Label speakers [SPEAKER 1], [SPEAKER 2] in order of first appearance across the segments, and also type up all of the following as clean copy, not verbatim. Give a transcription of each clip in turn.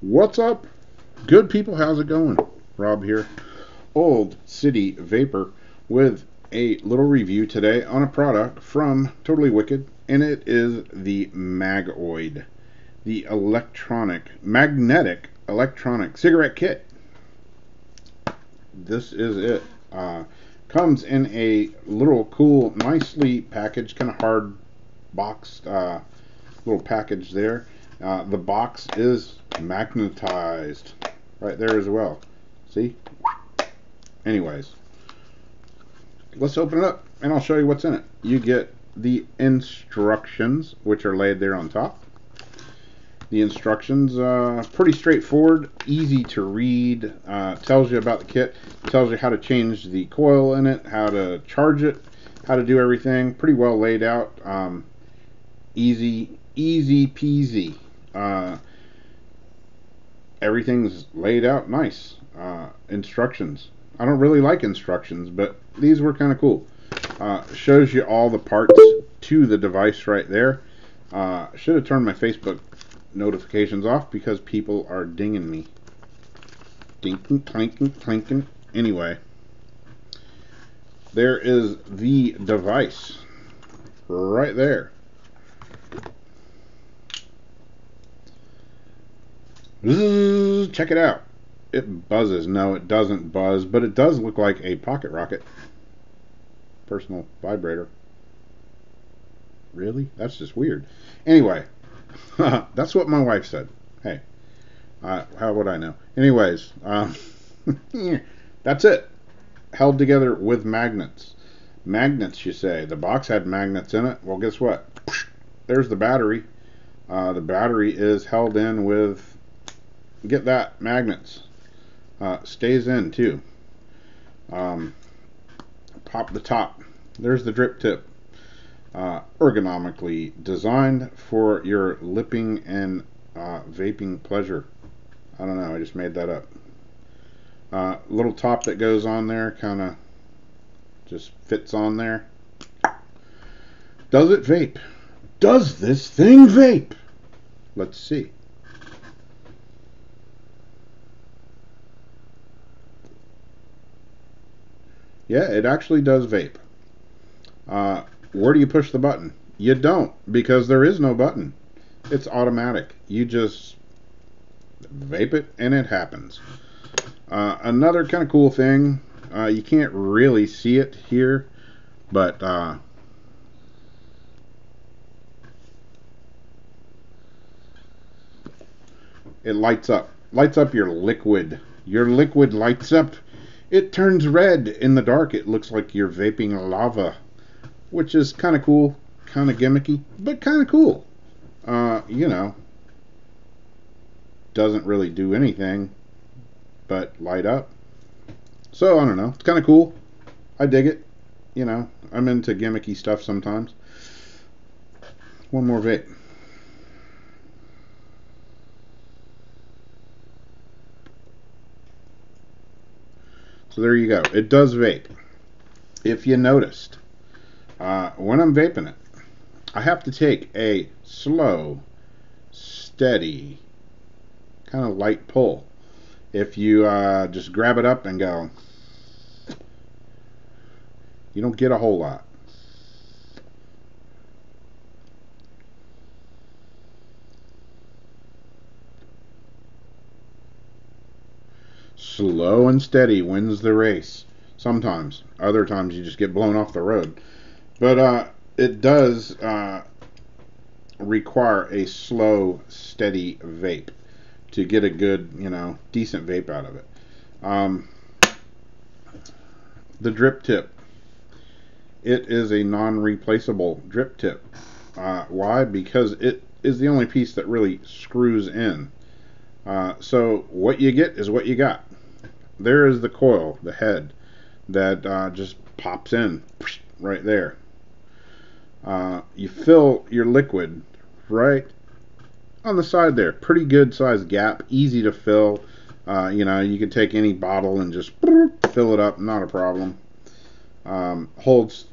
[SPEAKER 1] What's up, good people? How's it going? Rob here, Old City Vapor, with a little review today on a product from Totally Wicked, and it is the Magoid, the magnetic electronic cigarette kit. This is it. Comes in a little cool, nicely packaged, kind of hard boxed little package there. The box is magnetized right there as well. See? Anyways, let's open it up and I'll show you what's in it. You get the instructions, which are laid there on top. The instructions, pretty straightforward, easy to read. Tells you about the kit, tells you how to change the coil in it, how to charge it, how to do everything. Pretty well laid out. Easy peasy. Everything's laid out nice. Instructions. I don't really like instructions, but these were kind of cool. Shows you all the parts to the device right there. Should have turned my Facebook notifications off because people are dinging me. Dinking, clanking, clanking. Anyway, there is the device right there. Check it out. It buzzes. No, it doesn't buzz, but it does look like a pocket rocket. Personal vibrator. Really? That's just weird. Anyway, that's what my wife said. Hey, how would I know? Anyways, that's it. Held together with magnets. Magnets, you say. The box had magnets in it. Well, guess what? There's the battery. The battery is held in with, get that, magnets. Stays in too. Pop the top. There's the drip tip. Ergonomically designed for your lipping and vaping pleasure. I don't know, I just made that up. Little top that goes on there, kind of just fits on there. Does it vape? Does this thing vape? Let's see. Yeah, it actually does vape. Where do you push the button? You don't, because there is no button. It's automatic. You just vape it and it happens. Another kind of cool thing, you can't really see it here, but it lights up. Lights up your liquid. Your liquid lights up. It turns red in the dark. It looks like you're vaping lava, which is kind of cool, kind of gimmicky, but kind of cool. You know, doesn't really do anything but light up. So, I don't know. It's kind of cool. I dig it. You know, I'm into gimmicky stuff sometimes. One more vape. So there you go. It does vape. If you noticed, when I'm vaping it, I have to take a slow, steady, kind of light pull. If you just grab it up and go, you don't get a whole lot. Slow and steady wins the race. Sometimes. Other times you just get blown off the road. But it does require a slow, steady vape to get a good, you know, decent vape out of it. The drip tip. It is a non-replaceable drip tip. Why? Because it is the only piece that really screws in. So what you get is what you got. There is the coil, the head, that just pops in right there. You fill your liquid right on the side there. Pretty good sized gap, easy to fill. You know, you can take any bottle and just fill it up, not a problem. Holds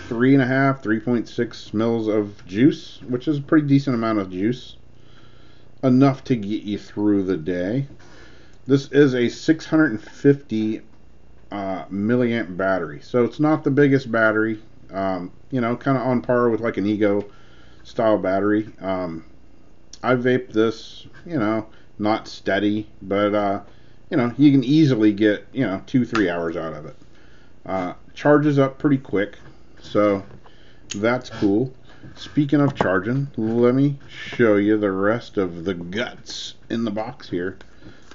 [SPEAKER 1] 3.5, 3.6 mils of juice, which is a pretty decent amount of juice. enough to get you through the day. This is a 650 milliamp battery, so it's not the biggest battery. You know, kind of on par with like an Ego style battery. I vape this, you know, not steady, but you know, you can easily get, you know, 2-3 hours out of it. Charges up pretty quick, so that's cool. Speaking of charging, let me show you the rest of the guts in the box here.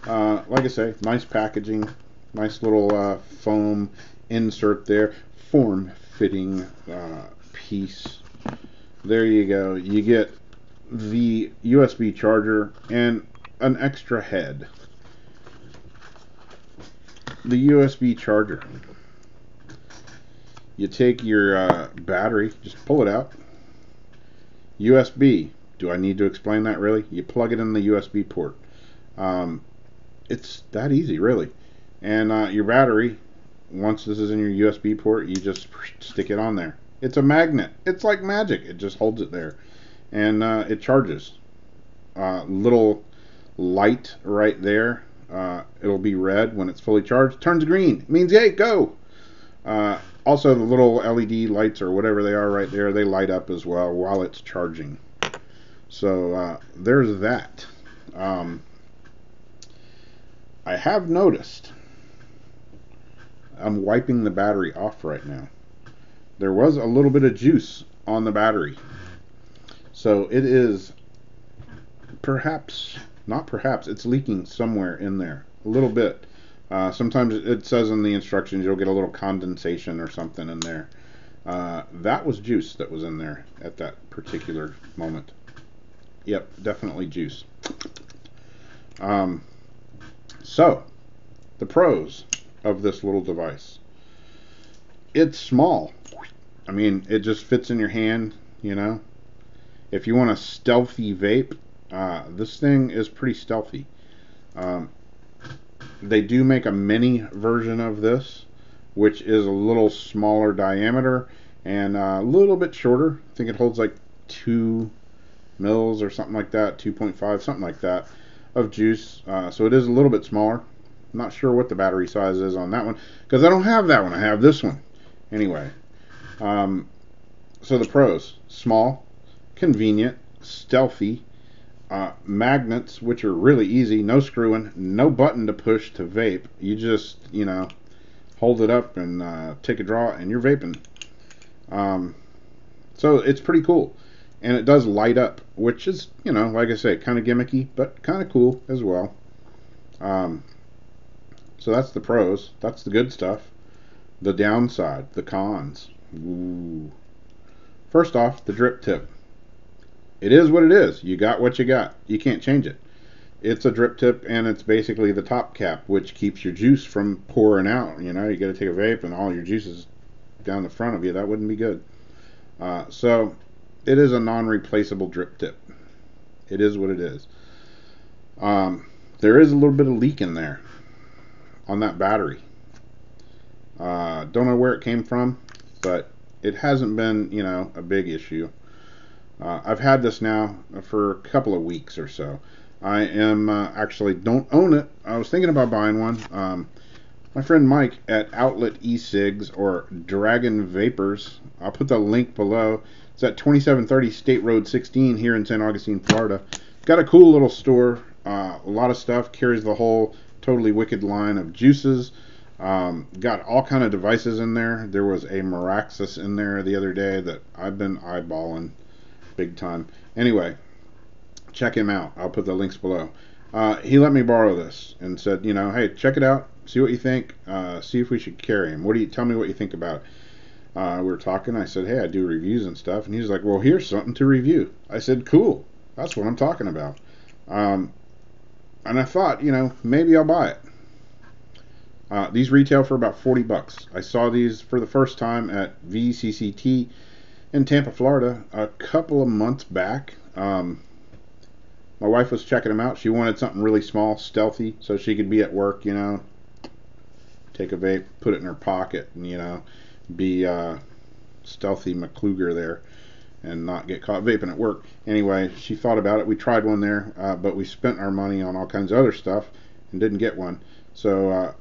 [SPEAKER 1] Like I say, nice packaging, nice little foam insert there, form-fitting piece. There you go. You get the USB charger and an extra head. The USB charger. You take your battery, just pull it out. USB. Do I need to explain that really? You plug it in the USB port. It's that easy, really. And your battery, once this is in your USB port, you just stick it on there. It's a magnet. It's like magic. It just holds it there. And it charges. Little light right there. It'll be red when it's fully charged. Turns green. It means, yay, go! Also, the little LED lights or whatever they are right there, they light up as well while it's charging. So there's that. I have noticed I'm wiping the battery off right now. There was a little bit of juice on the battery. So it is it's leaking somewhere in there. A little bit. Sometimes it says in the instructions you'll get a little condensation or something in there. That was juice that was in there at that particular moment. Yep, definitely juice. So, the pros of this little device. It's small. I mean, it just fits in your hand, you know. If you want a stealthy vape, this thing is pretty stealthy. They do make a mini version of this, which is a little smaller diameter and a little bit shorter. I think it holds like 2 mils or something like that, 2.5, something like that, of juice. So it is a little bit smaller. I'm not sure what the battery size is on that one, because I don't have that one. I have this one. Anyway, so the pros: small, convenient, stealthy, magnets, which are really easy, no screwing, no button to push to vape. You just, you know, hold it up and take a draw and you're vaping. So it's pretty cool. And it does light up, which is, you know, like I say, kind of gimmicky, but kind of cool as well. So that's the pros. That's the good stuff. The downside, the cons. Ooh. First off, the drip tip. It is what it is. You got what you got. You can't change it. It's a drip tip, and it's basically the top cap, which keeps your juice from pouring out. You know, you got to take a vape, and all your juice is down the front of you. That wouldn't be good. So it is a non-replaceable drip tip. It is what it is. There is a little bit of leak in there on that battery. Don't know where it came from, but it hasn't been, you know, a big issue. I've had this now for a couple of weeks or so. I am actually don't own it. I was thinking about buying one. My friend Mike at Outlet E-cigs or Dragon Vapors. I'll put the link below. It's at 2730 State Road 16 here in St. Augustine, Florida. Got a cool little store. A lot of stuff. Carries the whole Totally Wicked line of juices. Got all kind of devices in there. There was a Maraxis in there the other day that I've been eyeballing big time. Anyway, check him out. I'll put the links below. He let me borrow this and said, you know, hey, check it out. See what you think. See if we should carry him. Tell me what you think about it. We were talking. I said, hey, I do reviews and stuff. And he's like, well, here's something to review. I said, cool. That's what I'm talking about. And I thought, you know, maybe I'll buy it. These retail for about $40. I saw these for the first time at VCCT in Tampa, Florida, a couple of months back. My wife was checking them out. She wanted something really small, stealthy, so she could be at work, you know, take a vape, put it in her pocket, and, you know, be stealthy McCluger there. and not get caught vaping at work. Anyway, she thought about it. We tried one there, but we spent our money on all kinds of other stuff and didn't get one. So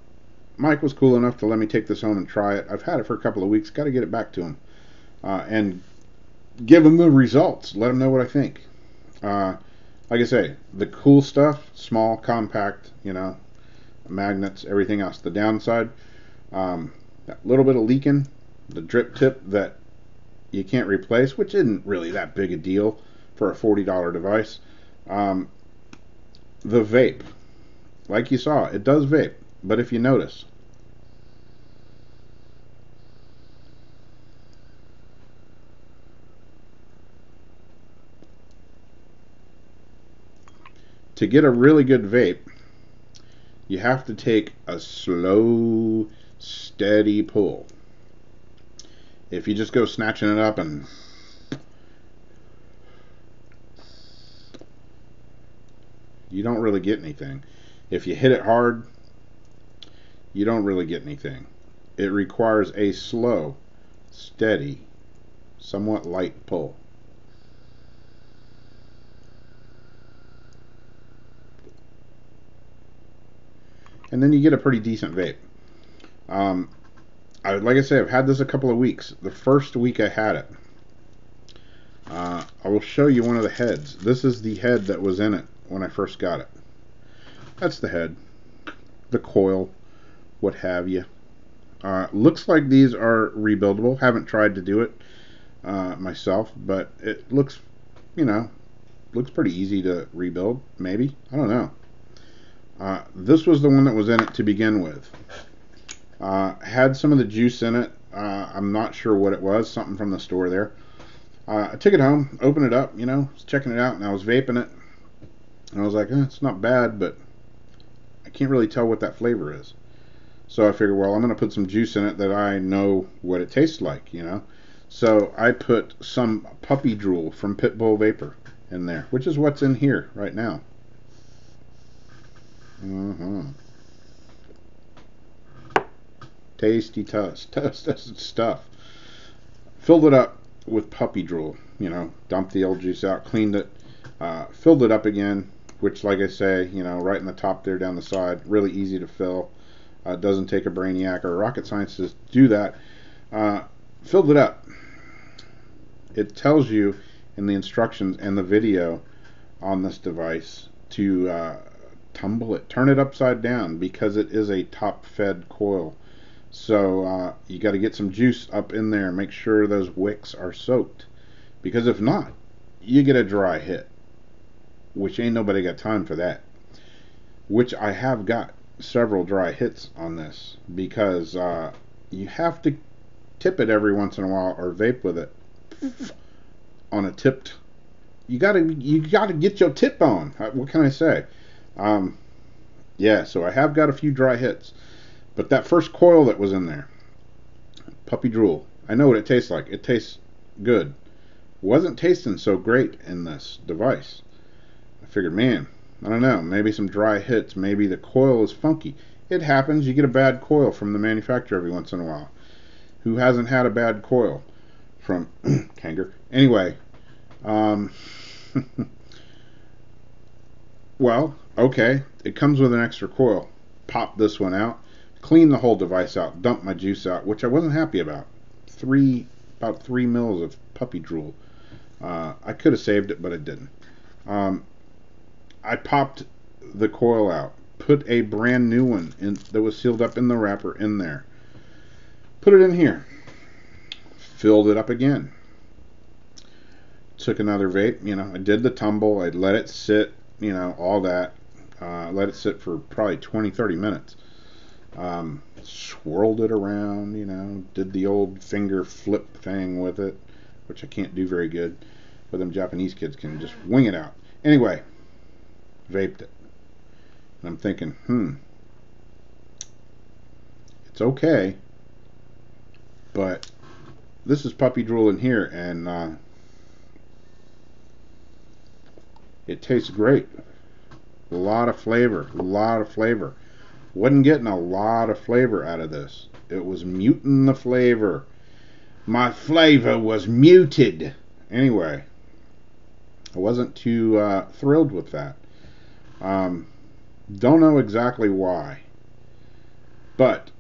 [SPEAKER 1] Mike was cool enough to let me take this home and try it. I've had it for a couple of weeks. Got to get it back to him and give him the results. Let him know what I think. Like I say, the cool stuff, small, compact, magnets, everything else. The downside, that little bit of leaking, the drip tip that you can't replace, which isn't really that big a deal for a $40 device. The vape, like you saw, it does vape, but if you notice, to get a really good vape, you have to take a slow, steady pull. If you just go snatching it up and you don't really get anything. If you hit it hard, you don't really get anything. It requires a slow, steady, somewhat light pull. And then you get a pretty decent vape. Like I say, I've had this a couple of weeks. The first week I had it, I will show you one of the heads. This is the head that was in it when I first got it. That's the head, the coil, what have you. Looks like these are rebuildable. Haven't tried to do it myself, but it looks, looks pretty easy to rebuild. Maybe, I don't know. This was the one that was in it to begin with. Had some of the juice in it. I'm not sure what it was. Something from the store there. I took it home, opened it up, was checking it out, and I was vaping it. And I was like, it's not bad, but I can't really tell what that flavor is. So I figured, well, I'm going to put some juice in it that I know what it tastes like, So I put some puppy drool from Pitbull Vapor in there, which is what's in here right now. Tasty stuff. Filled it up with puppy drool. Dumped the old juice out, cleaned it, filled it up again, which, like I say, right in the top there down the side, really easy to fill. Doesn't take a brainiac or a rocket scientist to do that. Filled it up. It tells you in the instructions and the video on this device to tumble it, turn it upside down, because it is a top-fed coil. So you got to get some juice up in there, make sure those wicks are soaked, because if not, you get a dry hit, which ain't nobody got time for that. Which I have got several dry hits on this, because you have to tip it every once in a while or vape with it on a tipped. You gotta get your tip on. What can I say? Yeah, so I have got a few dry hits. But that first coil that was in there, puppy drool, I know what it tastes like. It tastes good. Wasn't tasting so great in this device. I figured, man, I don't know, maybe some dry hits, maybe the coil is funky. It happens. You get a bad coil from the manufacturer every once in a while. Who hasn't had a bad coil from Kanger? Anyway, well, okay, it comes with an extra coil. Pop this one out. Clean the whole device out, dump my juice out, which I wasn't happy about. About 3 mils of puppy drool. I could have saved it, but I didn't. I popped the coil out, put a brand new one in that was sealed up in the wrapper in there. Put it in here. Filled it up again. Took another vape. I did the tumble. I let it sit. All that. Let it sit for probably 20-30 minutes. Swirled it around, did the old finger flip thing with it, which I can't do very good, but them Japanese kids can just wing it out. Anyway, vaped it. And I'm thinking, it's okay, but this is puppy drool in here, and it tastes great. A lot of flavor. Wasn't getting a lot of flavor out of this. It was muting the flavor. My flavor was muted. Anyway, I wasn't too thrilled with that. Don't know exactly why, but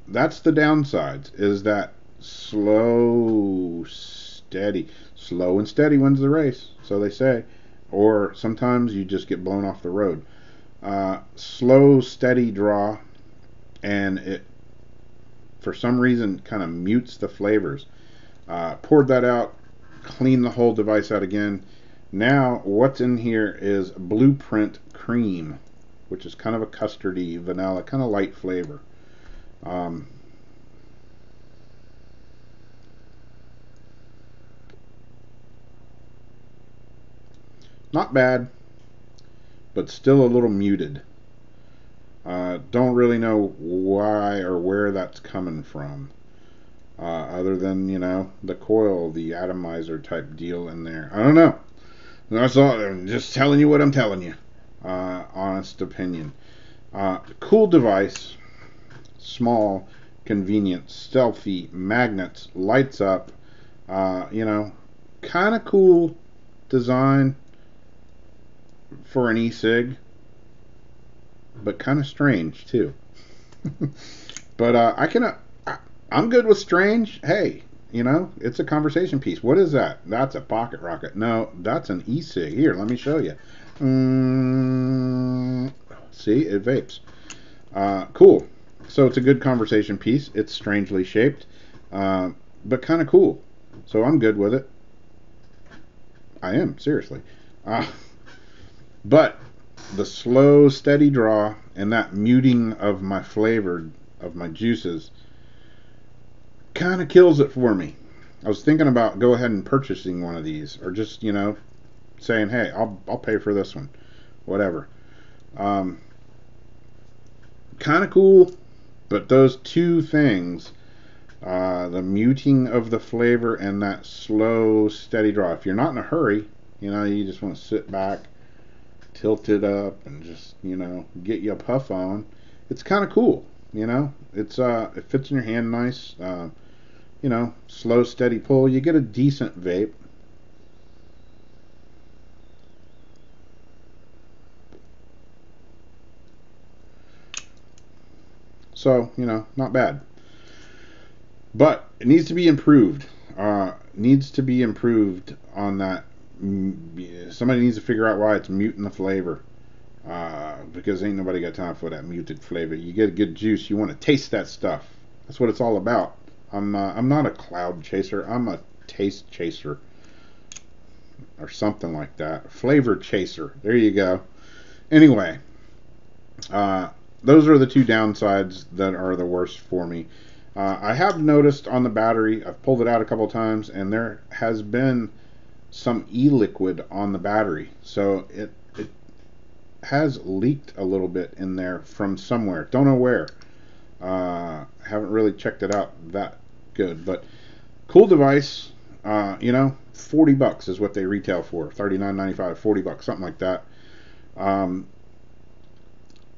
[SPEAKER 1] that's the downsides. Is that slow and steady wins the race, so they say. Or sometimes you just get blown off the road. Slow, steady draw, and it, for some reason, kind of mutes the flavors. Poured that out, cleaned the whole device out again. Now, what's in here is Blueprint Cream, which is kind of a custardy, vanilla, kind of light flavor. Not bad, but still a little muted. Don't really know why or where that's coming from. Other than, the coil, the atomizer type deal in there. I don't know. That's all. I'm just telling you what I'm telling you. Honest opinion. Cool device. Small, convenient, stealthy, magnets, lights up. Kind of cool design for an e-cig, but kind of strange too. But I'm good with strange. Hey, it's a conversation piece. What is that? That's a pocket rocket. No, that's an e-cig. Here, let me show you. See, it vapes. Cool. So it's a good conversation piece. It's strangely shaped, but kind of cool. So I'm good with it. I am, seriously. But the slow, steady draw and that muting of my flavor, of my juices, kind of kills it for me. I was thinking about go ahead and purchasing one of these, or just, saying, hey, I'll pay for this one. Whatever. Kind of cool, but those two things, the muting of the flavor and that slow, steady draw. If you're not in a hurry, you just want to sit back, tilt it up, and just, get you a puff on. It's kind of cool, It's it fits in your hand nice. Slow, steady pull. You get a decent vape. So, not bad. But it needs to be improved. Needs to be improved on that. Somebody needs to figure out why it's muting the flavor. Because ain't nobody got time for that muted flavor. You get a good juice, you want to taste that stuff. That's what it's all about. I'm not a cloud chaser. I'm a taste chaser, or something like that. Flavor chaser. There you go. Anyway, those are the two downsides that are the worst for me. I have noticed on the battery, I've pulled it out a couple times, and there has been some e-liquid on the battery. So it has leaked a little bit in there from somewhere. Don't know where. Haven't really checked it out that good. But cool device. $40 is what they retail for. $39.95, $40, something like that.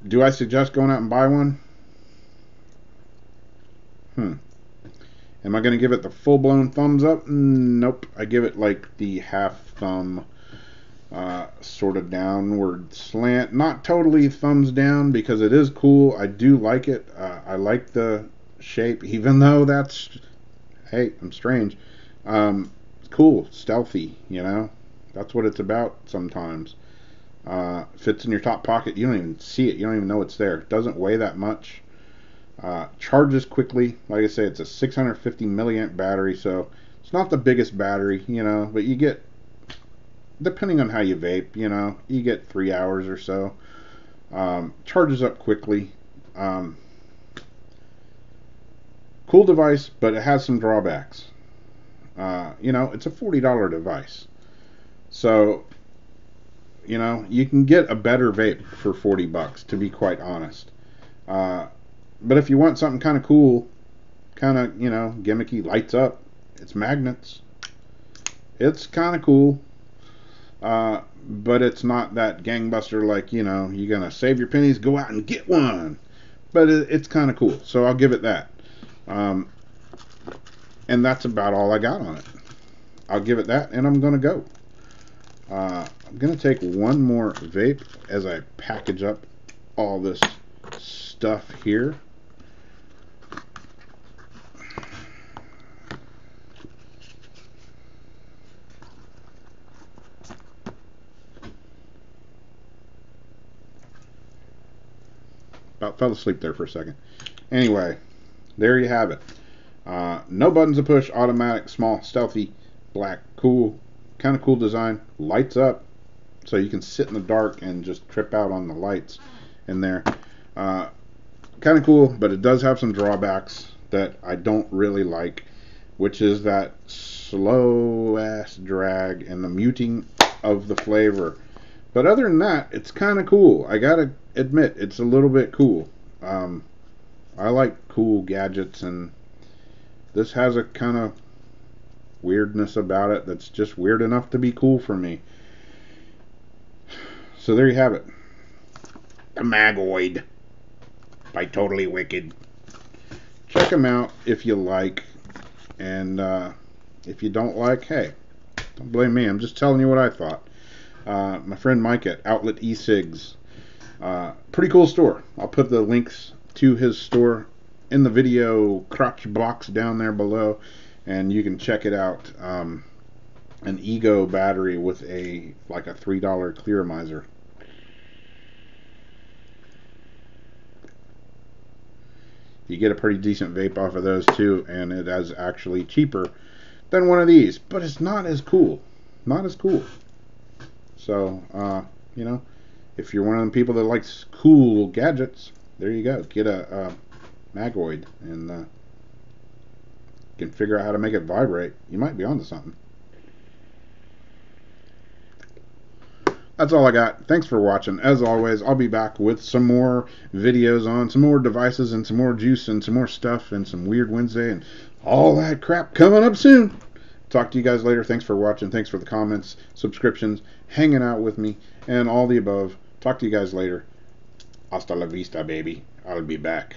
[SPEAKER 1] Do I suggest going out and buy one? Am I going to give it the full-blown thumbs up? Nope. I give it like the half thumb, sort of downward slant. Not totally thumbs down, because it is cool. I do like it. I like the shape, even though that's, hey, I'm strange. Cool, stealthy, That's what it's about sometimes. Fits in your top pocket. You don't even see it. You don't even know it's there. It doesn't weigh that much. Charges quickly. Like I say, it's a 650 milliamp battery, so it's not the biggest battery, but you get, depending on how you vape, you get 3 hours or so. Charges up quickly. Cool device, but it has some drawbacks. It's a $40 device. So, you can get a better vape for $40, to be quite honest. But if you want something kind of cool, kind of, gimmicky, lights up, it's magnets. It's kind of cool. But it's not that gangbuster like, you're going to save your pennies, go out and get one. But it's kind of cool. So I'll give it that. And that's about all I got on it. I'll give it that, and I'm going to go. I'm going to take one more vape as I package up all this stuff here. About fell asleep there for a second. Anyway, there you have it. No buttons to push, automatic, small, stealthy, black, cool, kind of cool design. Lights up, so you can sit in the dark and just trip out on the lights in there. Kind of cool, but it does have some drawbacks that I don't really like, which is that slow ass drag and the muting of the flavor. But other than that, it's kind of cool. I gotta admit, it's a little bit cool. I like cool gadgets, and this has a kind of weirdness about it that's just weird enough to be cool for me. So there you have it. The Magoid by Totally Wicked. Check them out if you like, and if you don't like, hey, don't blame me. I'm just telling you what I thought. My friend Mike at Outlet E-cigs. Pretty cool store. I'll put the links to his store in the video crotch box down there below, and you can check it out. An Ego battery with a $3 clear miser. You get a pretty decent vape off of those too, and it is actually cheaper than one of these, but it's not as cool. Not as cool. So, you know, if you're one of the people that likes cool gadgets, there you go. Get a Magoid, and you can figure out how to make it vibrate. You might be onto something. That's all I got. Thanks for watching. As always, I'll be back with some more videos on some more devices and some more juice and some more stuff and some Weird Wednesday and all that crap coming up soon. Talk to you guys later. Thanks for watching. Thanks for the comments, subscriptions, hanging out with me, and all the above. Talk to you guys later. Hasta la vista, baby. I'll be back.